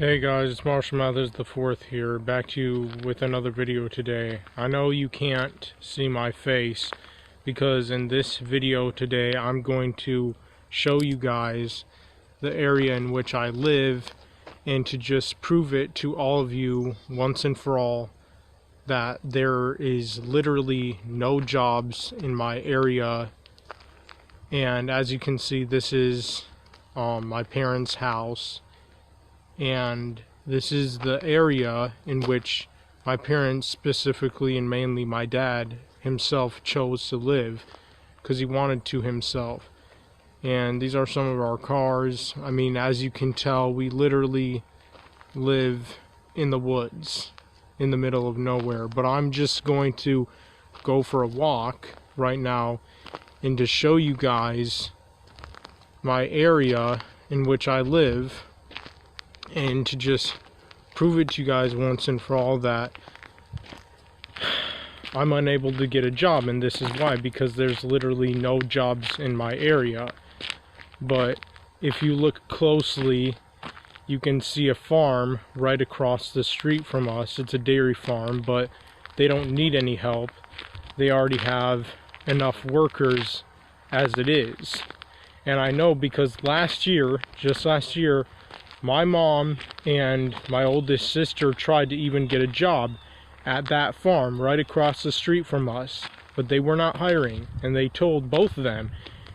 Hey guys, it's Marshall Mathers the fourth here, back to you with another video today. I know you can't see my face because in this video today I'm going to show you guys the area in which I live and to just prove it to all of you once and for all that there is literally no jobs in my area. And as you can see, this is my parents' house. And this is the area in which my parents, specifically and mainly my dad himself, chose to live because he wanted to himself. And these are some of our cars. I mean, as you can tell, we literally live in the woods in the middle of nowhere. But I'm just going to go for a walk right now and to show you guys my area in which I live, and to just prove it to you guys once and for all that I'm unable to get a job. And this is why, because there's literally no jobs in my area. But if you look closely, you can see a farm right across the street from us. It's a dairy farm, but they don't need any help. They already have enough workers as it is. And I know because just last year, my mom and my oldest sister tried to even get a job at that farm right across the street from us, but they were not hiring, and they told both of them.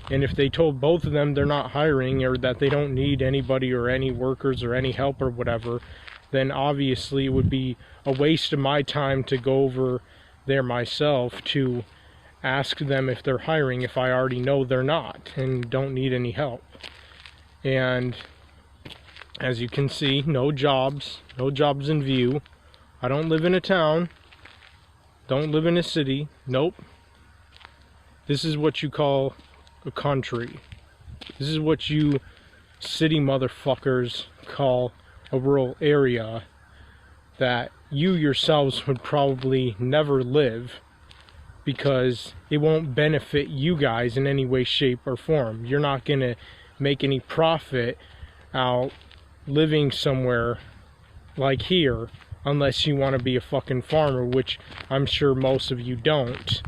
And if they told both of them they're not hiring, or that they don't need anybody or any workers or any help or whatever, then obviously it would be a waste of my time to go over there myself to ask them if they're hiring if I already know they're not and don't need any help. And as you can see, no jobs in view. I don't live in a town, don't live in a city, nope. This is what you call a country. This is what you city motherfuckers call a rural area that you yourselves would probably never live, because it won't benefit you guys in any way, shape, or form. You're not gonna make any profit out living somewhere like here unless you want to be a fucking farmer, which I'm sure most of you don't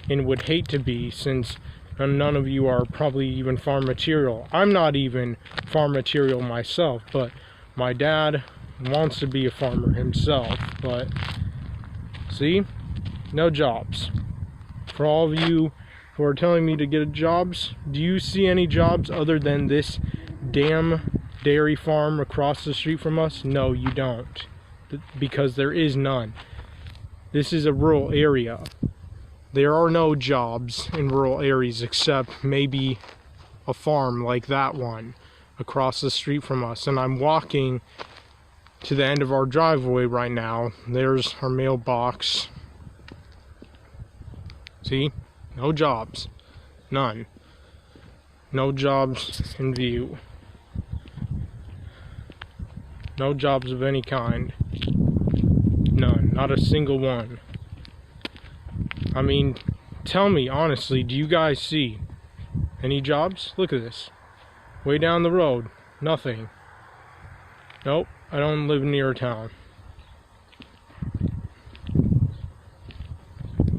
and would hate to be, since none of you are probably even farm material. I'm not even farm material myself, but my dad wants to be a farmer himself. But see, no jobs. For all of you who are telling me to get jobs, do you see any jobs other than this damn dairy farm across the street from us? No, you don't, because there is none. This is a rural area. There are no jobs in rural areas except maybe a farm like that one across the street from us. And I'm walking to the end of our driveway right now. There's our mailbox. See? No jobs. None. No jobs in view. No jobs of any kind. None. Not a single one. I mean, tell me honestly, do you guys see any jobs? Look at this. Way down the road. Nothing. Nope. I don't live near a town.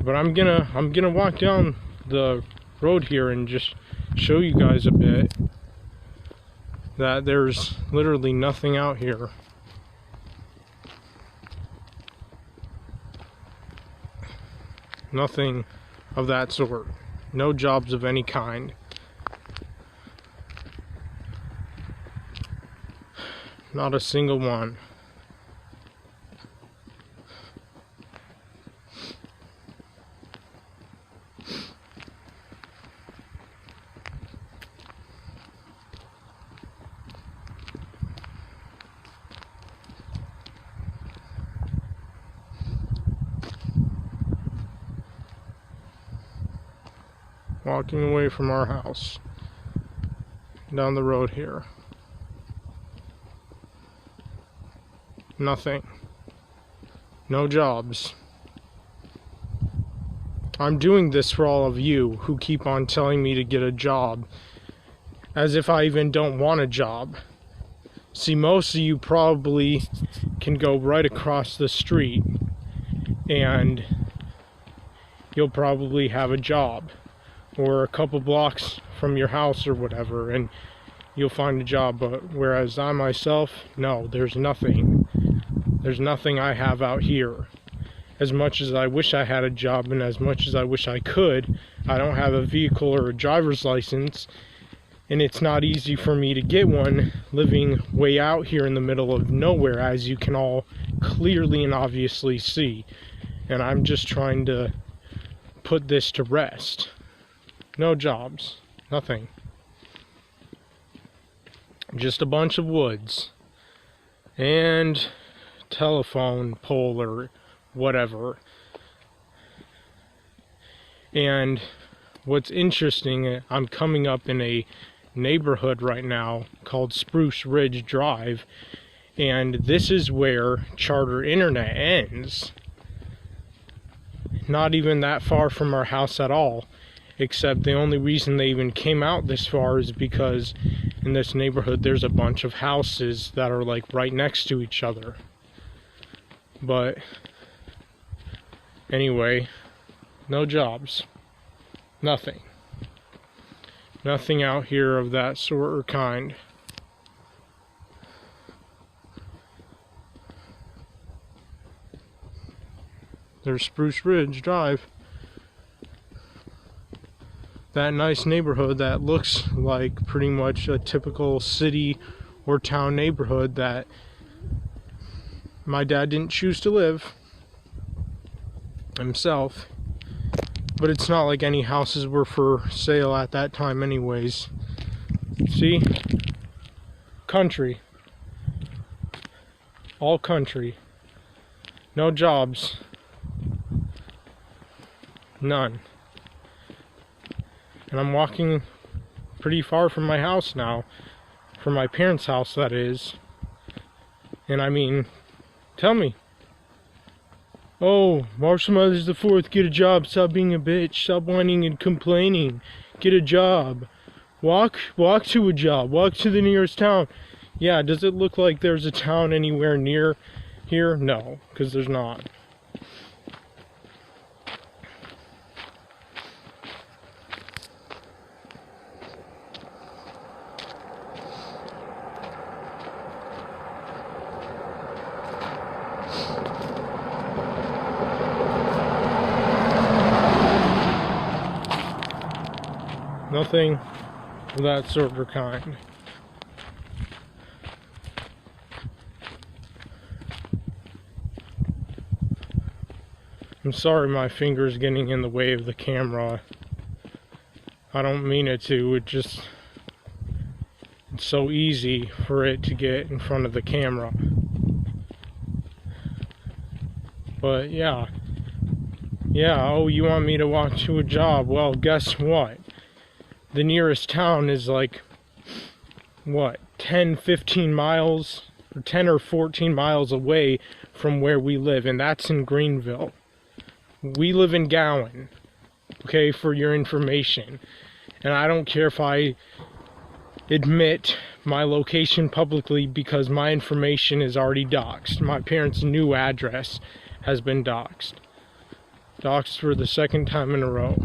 But I'm gonna walk down the road here and just show you guys a bit that there's literally nothing out here. Nothing of that sort. No jobs of any kind. Not a single one. Walking away from our house down the road here. Nothing. No jobs. I'm doing this for all of you who keep on telling me to get a job, as if I even don't want a job. See, most of you probably can go right across the street and you'll probably have a job, or a couple blocks from your house or whatever, and you'll find a job. But whereas I myself, no, there's nothing. There's nothing I have out here. As much as I wish I had a job and as much as I wish I could, I don't have a vehicle or a driver's license, and it's not easy for me to get one living way out here in the middle of nowhere, as you can all clearly and obviously see. And I'm just trying to put this to rest. No jobs, nothing. Just a bunch of woods and telephone pole or whatever. And what's interesting, I'm coming up in a neighborhood right now called Spruce Ridge Drive, and this is where charter internet ends. Not even that far from our house at all, except the only reason they even came out this far is because in this neighborhood there's a bunch of houses that are like right next to each other. But anyway, no jobs, nothing out here of that sort or kind. There's Spruce Ridge Drive, that nice neighborhood that looks like pretty much a typical city or town neighborhood that my dad didn't choose to live himself. But it's not like any houses were for sale at that time anyways. See? Country. All country. No jobs. None. And I'm walking pretty far from my house now. From my parents' house, that is. And I mean, tell me. Oh, Marshall Mathers the Fourth, get a job, stop being a bitch, stop whining and complaining, get a job, walk to a job, walk to the nearest town. Yeah, does it look like there's a town anywhere near here? No, because there's not. Nothing of that sort or kind. I'm sorry my finger's getting in the way of the camera. I don't mean it to, it's so easy for it to get in front of the camera. But yeah, oh, you want me to walk to a job? Well, guess what? The nearest town is like, what, 10, 15 miles, or 10 or 14 miles away from where we live, and that's in Greenville. We live in Gowan, okay, for your information. And I don't care if I admit my location publicly because my information is already doxed. My parents' new address has been doxed. Doxed for the second time in a row.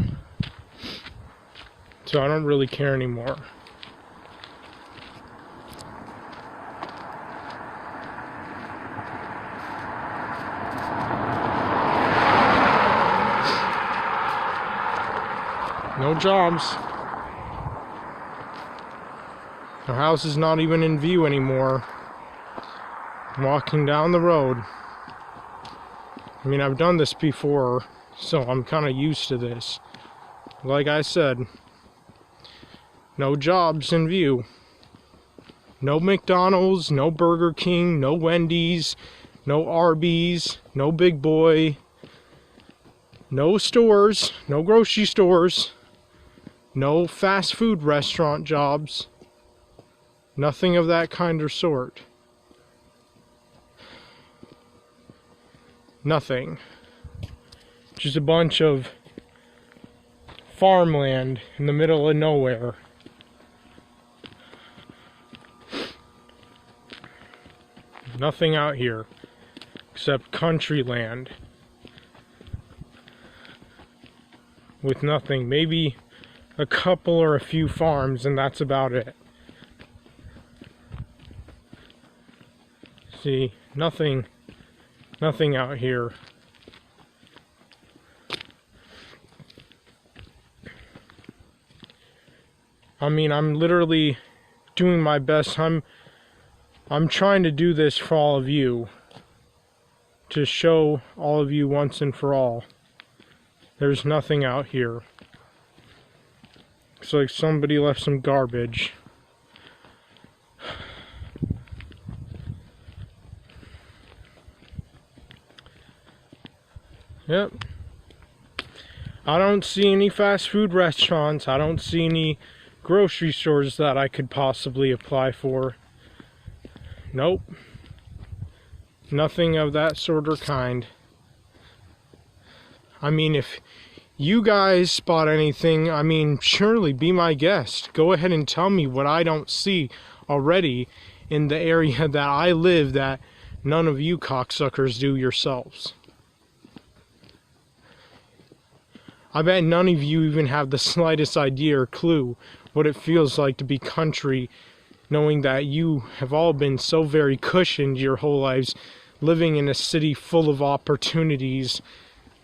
So I don't really care anymore. No jobs. The house is not even in view anymore. I'm walking down the road. I mean, I've done this before, so I'm kind of used to this. Like I said, no jobs in view. No McDonald's, no Burger King, no Wendy's, no Arby's, no Big Boy, no stores, no grocery stores, no fast food restaurant jobs. Nothing of that kind or sort. Nothing. Just a bunch of farmland in the middle of nowhere. Nothing out here except country land with nothing. Maybe a couple or a few farms, and that's about it. See, nothing out here. I mean, I'm literally doing my best. I'm trying to do this for all of you, to show all of you once and for all. There's nothing out here. It's like somebody left some garbage. Yep. I don't see any fast food restaurants. I don't see any grocery stores that I could possibly apply for. Nope. Nothing of that sort or kind. I mean, if you guys spot anything, I mean, surely be my guest. Go ahead and tell me what I don't see already in the area that I live that none of you cocksuckers do yourselves. I bet none of you even have the slightest idea or clue what it feels like to be country, knowing that you have all been so very cushioned your whole lives, living in a city full of opportunities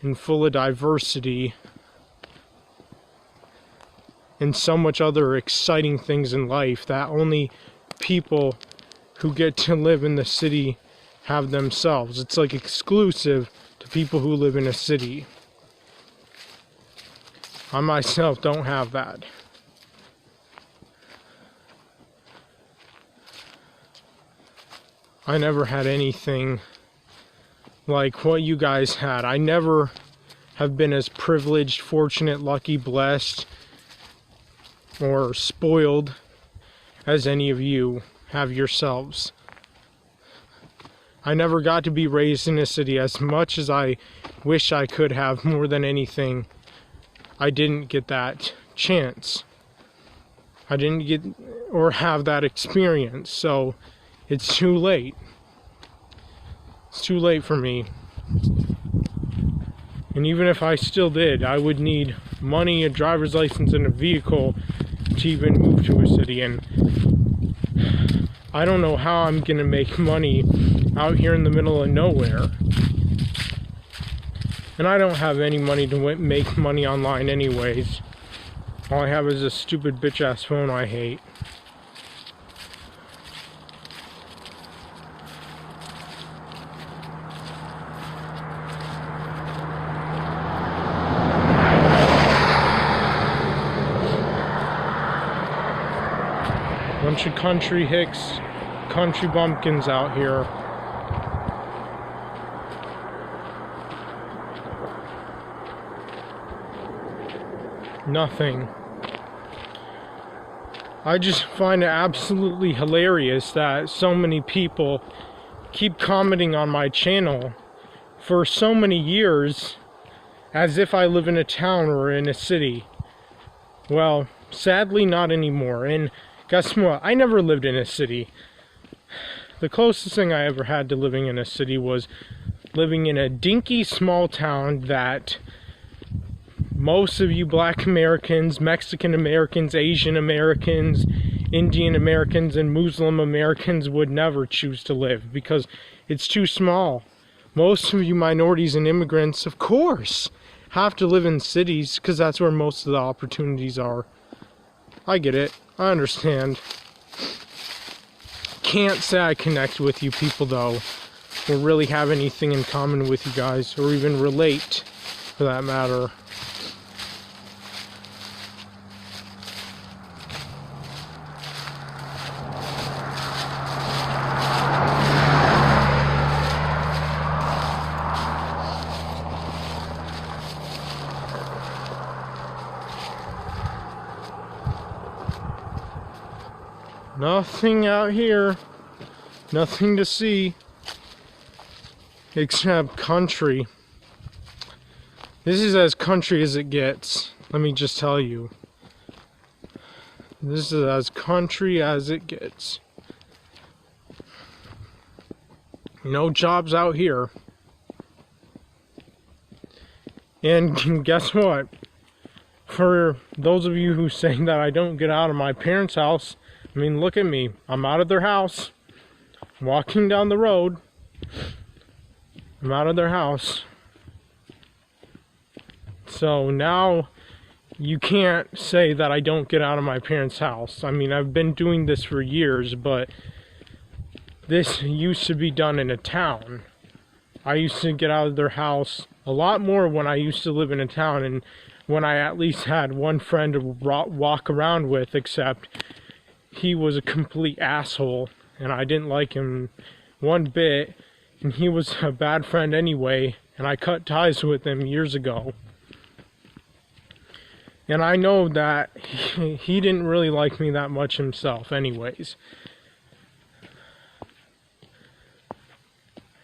and full of diversity and so much other exciting things in life that only people who get to live in the city have themselves. It's like exclusive to people who live in a city. I myself don't have that. I never had anything like what you guys had. I never have been as privileged, fortunate, lucky, blessed, or spoiled as any of you have yourselves. I never got to be raised in a city. As much as I wish I could have, more than anything, I didn't get that chance. I didn't get or have that experience, so it's too late. It's too late for me. And even if I still did, I would need money, a driver's license, and a vehicle to even move to a city. And I don't know how I'm gonna make money out here in the middle of nowhere. And I don't have any money to make money online anyways. All I have is a stupid bitch-ass phone I hate. Bunch of country hicks, country bumpkins out here. Nothing. I just find it absolutely hilarious that so many people keep commenting on my channel for so many years as if I live in a town or in a city. Well, sadly not anymore. And guess what? I never lived in a city. The closest thing I ever had to living in a city was living in a dinky small town that most of you Black Americans, Mexican Americans, Asian Americans, Indian Americans, and Muslim Americans would never choose to live because it's too small. Most of you minorities and immigrants, of course, have to live in cities because that's where most of the opportunities are. I get it. I understand. Can't say I connect with you people though, or really have anything in common with you guys, or even relate for that matter. Nothing out here, nothing to see, except country. This is as country as it gets, let me just tell you. This is as country as it gets. No jobs out here. And guess what? For those of you who say that I don't get out of my parents' house, I mean, look at me. I'm out of their house, walking down the road. I'm out of their house. So now you can't say that I don't get out of my parents' house. I mean, I've been doing this for years, but this used to be done in a town. I used to get out of their house a lot more when I used to live in a town, and when I at least had one friend to walk around with, except he was a complete asshole, and I didn't like him one bit, and he was a bad friend anyway, and I cut ties with him years ago. And I know that he didn't really like me that much himself anyways.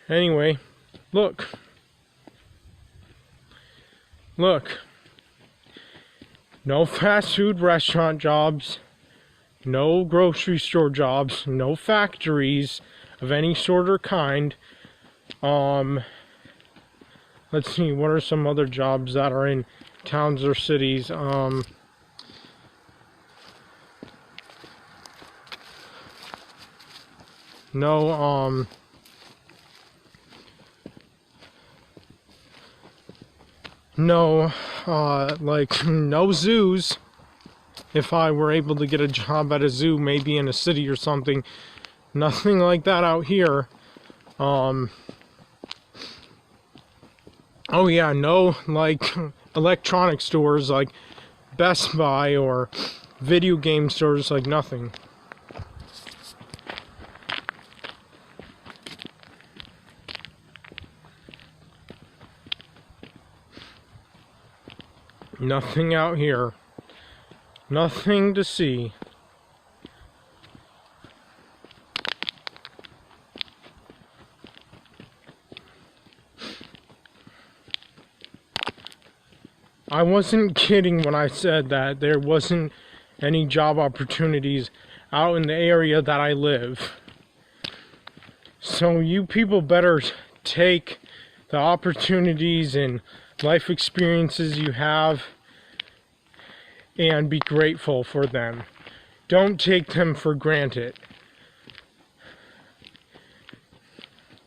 Anyway, look. No fast food restaurant jobs, no grocery store jobs, no factories of any sort or kind. Let's see, what are some other jobs that are in towns or cities? Like no zoos. If I were able to get a job at a zoo, maybe in a city or something. Nothing like that out here. Oh yeah, no like electronic stores like Best Buy or video game stores, like nothing. Nothing out here. Nothing to see. I wasn't kidding when I said that there wasn't any job opportunities out in the area that I live. So you people better take the opportunities and life experiences you have and be grateful for them. Don't take them for granted.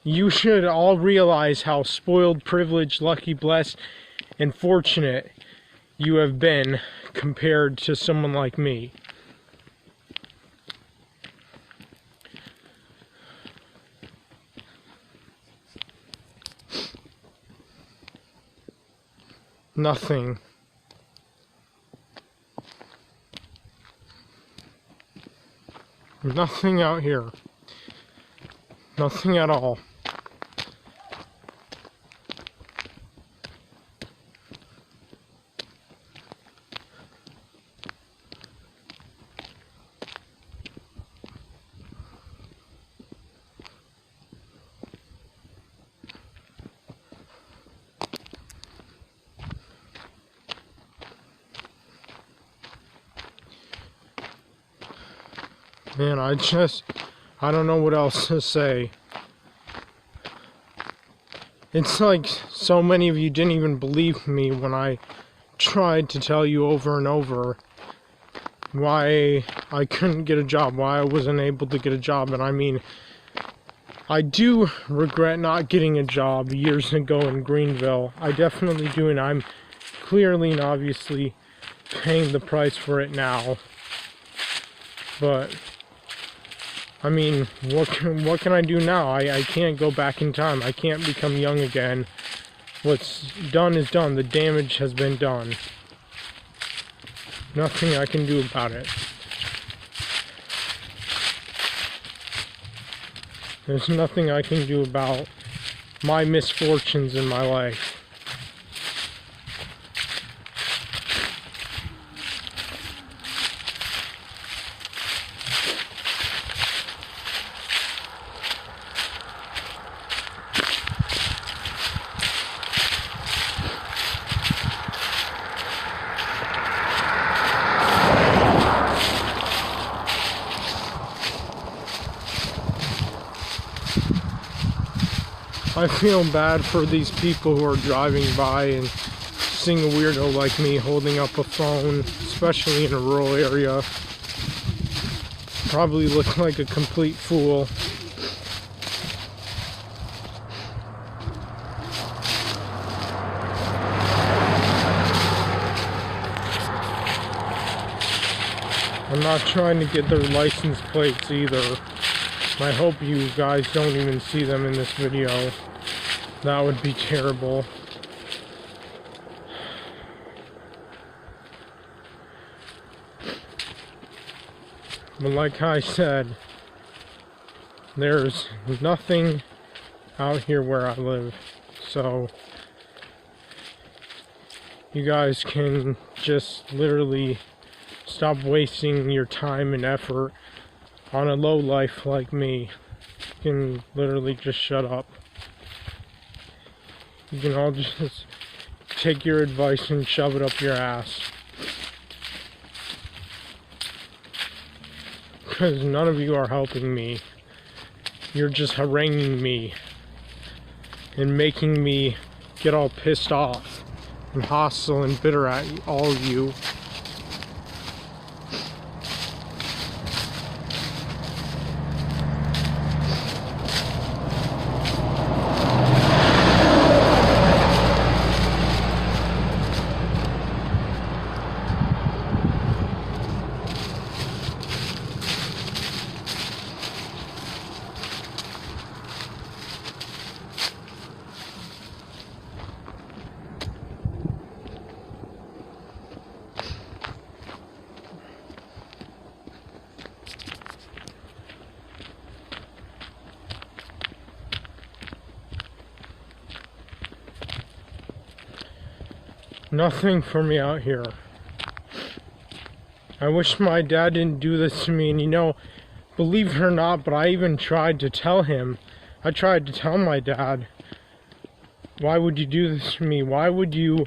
You should all realize how spoiled, privileged, lucky, blessed, and fortunate you have been compared to someone like me. Nothing. Nothing out here. Nothing at all. Man, I don't know what else to say. It's like so many of you didn't even believe me when I tried to tell you over and over why I couldn't get a job, why I wasn't able to get a job. And I mean, I do regret not getting a job years ago in Greenville. I definitely do, and I'm clearly and obviously paying the price for it now. But I mean, what can I do now? I can't go back in time. I can't become young again. What's done is done. The damage has been done. Nothing I can do about it. There's nothing I can do about my misfortunes in my life. I feel bad for these people who are driving by and seeing a weirdo like me holding up a phone, especially in a rural area. Probably look like a complete fool. I'm not trying to get their license plates either. I hope you guys don't even see them in this video. That would be terrible. But like I said, there's nothing out here where I live. So you guys can just literally stop wasting your time and effort on a low life like me. You can literally just shut up. You can all just take your advice and shove it up your ass. Because none of you are helping me. You're just haranguing me and making me get all pissed off and hostile and bitter at all of you. Nothing for me out here. I wish my dad didn't do this to me, and you know, believe it or not, but I even tried to tell him. I tried to tell my dad, why would you do this to me? Why would you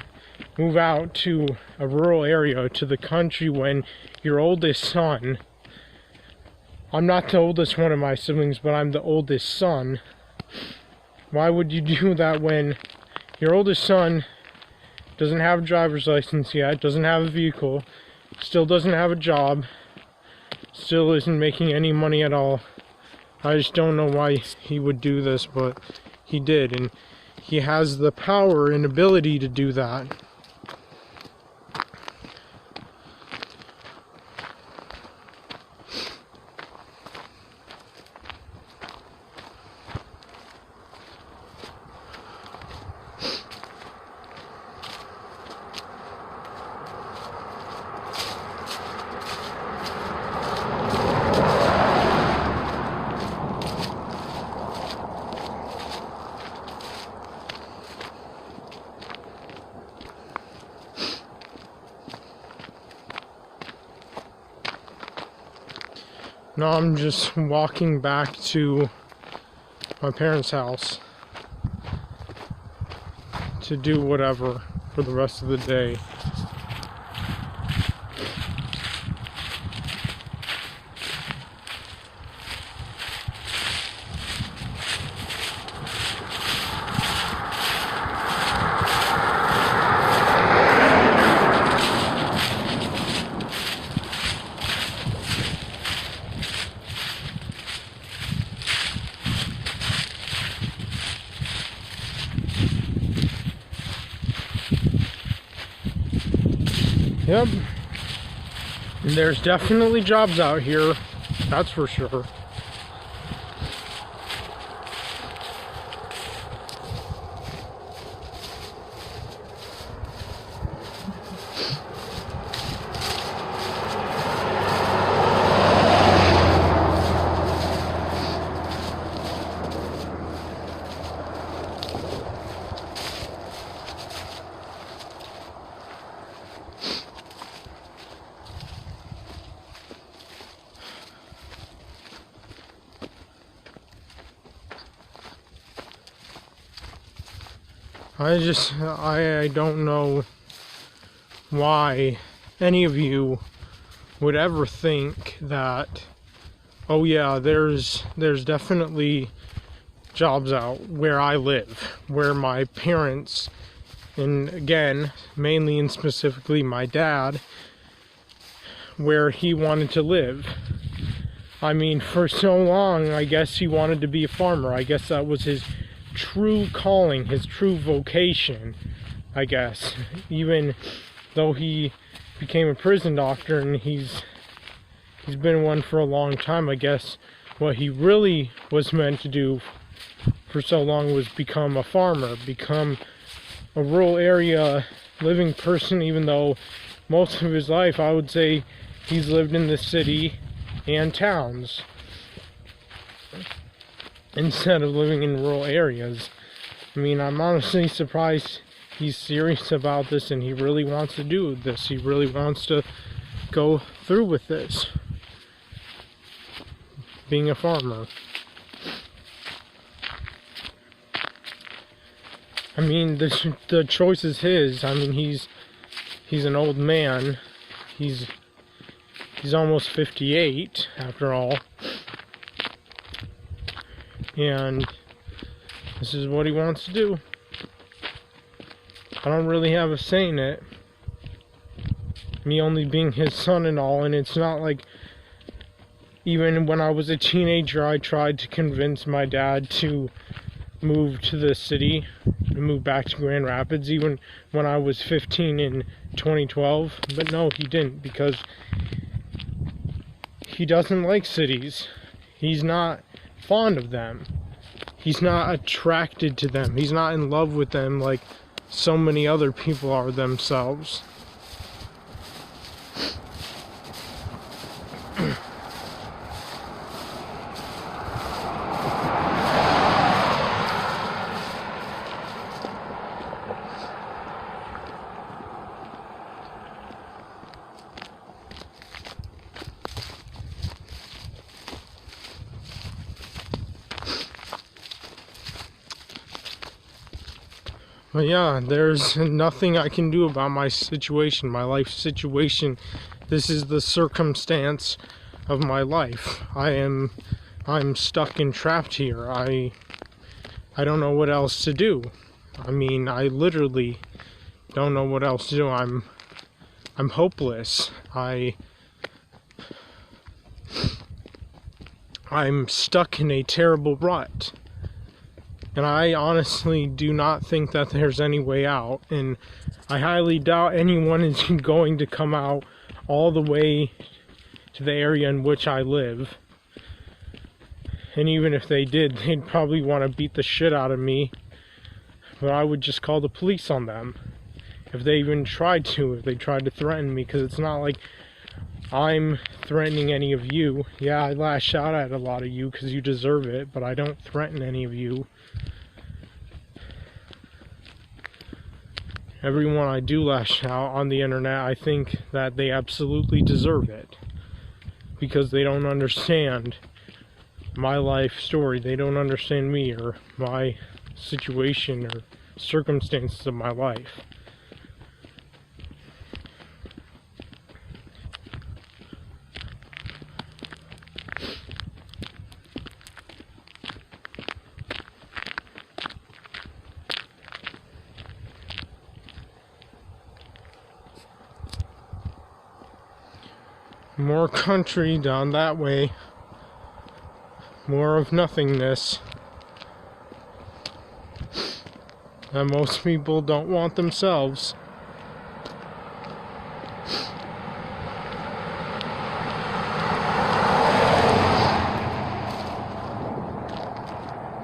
move out to a rural area, to the country, when your oldest son, I'm not the oldest one of my siblings, but I'm the oldest son. Why would you do that when your oldest son doesn't have a driver's license yet, doesn't have a vehicle, still doesn't have a job, still isn't making any money at all? I just don't know why he would do this, but he did, and he has the power and ability to do that. Now I'm just walking back to my parents' house to do whatever for the rest of the day. Yep. And there's definitely jobs out here, that's for sure. I don't know why any of you would ever think that, oh yeah, there's definitely jobs out where I live, where my parents, and again, mainly and specifically my dad, where he wanted to live. I mean, for so long, I guess he wanted to be a farmer. I guess that was his true calling, his true vocation, I guess. Even though he became a prison doctor and he's been one for a long time, I guess what he really was meant to do for so long was become a farmer, become a rural area living person, even though most of his life, I would say, he's lived in the city and towns instead of living in rural areas. I mean, I'm honestly surprised he's serious about this and he really wants to do this. He really wants to go through with this, being a farmer. I mean, the choice is his. I mean, he's an old man. He's almost 58 after all, and this is what he wants to do. I don't really have a say in it, me only being his son and all. And it's not like, even when I was a teenager, I tried to convince my dad to move to the city and move back to Grand Rapids, even when I was 15 in 2012. But no, he didn't, because he doesn't like cities. He's not fond of them. He's not attracted to them. He's not in love with them like so many other people are themselves. But yeah, there's nothing I can do about my situation, my life situation. This is the circumstance of my life. I'm stuck and trapped here. I don't know what else to do. I mean, I literally don't know what else to do. I'm hopeless. I'm stuck in a terrible rut. And I honestly do not think that there's any way out. And I highly doubt anyone is going to come out all the way to the area in which I live. And even if they did, they'd probably want to beat the shit out of me. But I would just call the police on them. If they even tried to, if they tried to threaten me. Because it's not like I'm threatening any of you. Yeah, I lash out at a lot of you because you deserve it. But I don't threaten any of you. Everyone I do lash out on the internet, I think that they absolutely deserve it. Because they don't understand my life story. They don't understand me or my situation or circumstances of my life. More country down that way. More of nothingness that most people don't want themselves.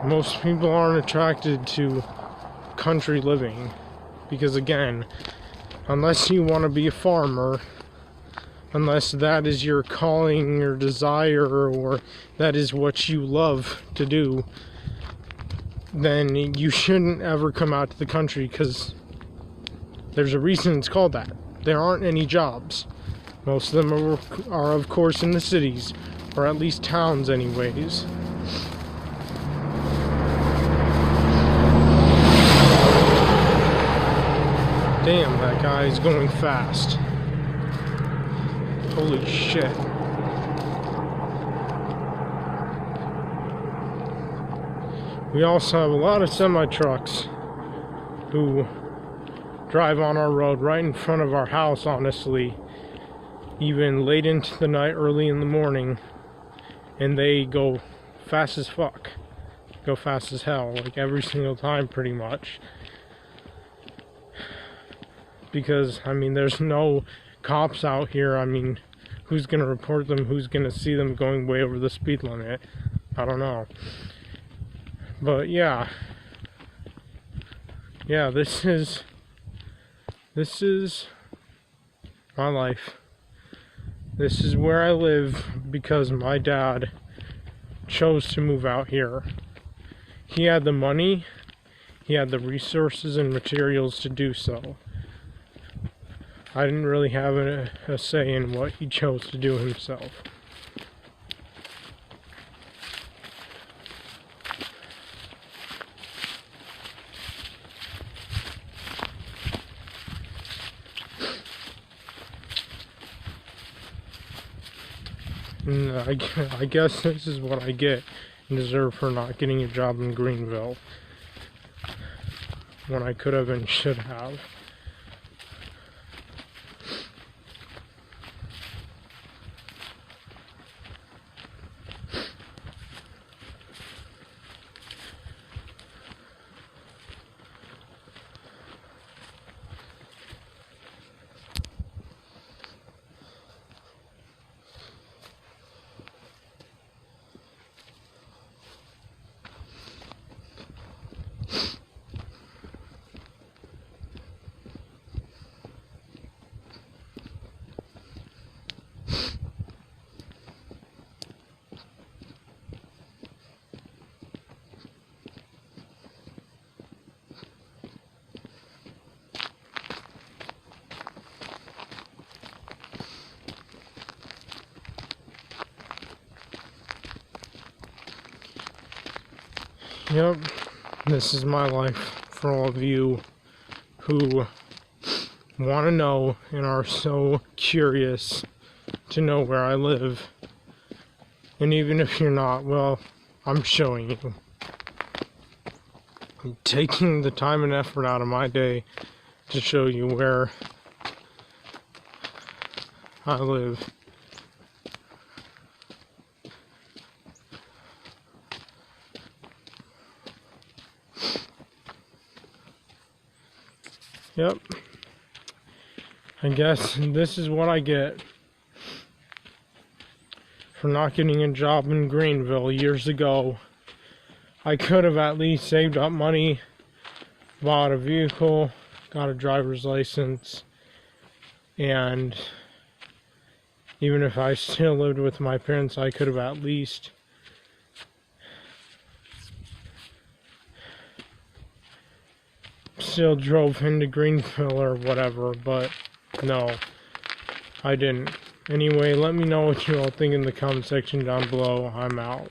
Most people aren't attracted to country living because, again, unless you want to be a farmer, unless that is your calling or desire, or that is what you love to do, then you shouldn't ever come out to the country, because there's a reason it's called that. There aren't any jobs. Most of them are of course in the cities, or at least towns anyways. Damn, that guy's going fast. Holy shit. We also have a lot of semi-trucks who drive on our road right in front of our house, honestly, even late into the night, early in the morning, and they go fast as fuck. Go fast as hell, like every single time pretty much. Because, I mean, there's no cops out here. I mean, who's gonna report them? Who's gonna see them going way over the speed limit? I don't know. But yeah, this is my life. This is where I live because my dad chose to move out here. He had the money, he had the resources and materials to do so. I didn't really have a say in what he chose to do himself. And I guess this is what I get and deserve for not getting a job in Greenville when I could have and should have. Yep, this is my life for all of you who want to know and are so curious to know where I live. And even if you're not, well, I'm showing you. I'm taking the time and effort out of my day to show you where I live. Yep. I guess this is what I get for not getting a job in Greenville years ago. I could have at least saved up money, bought a vehicle, got a driver's license, and even if I still lived with my parents, I could have at least still drove into Greenville or whatever, but no, I didn't. Anyway, let me know what you all think in the comment section down below. I'm out.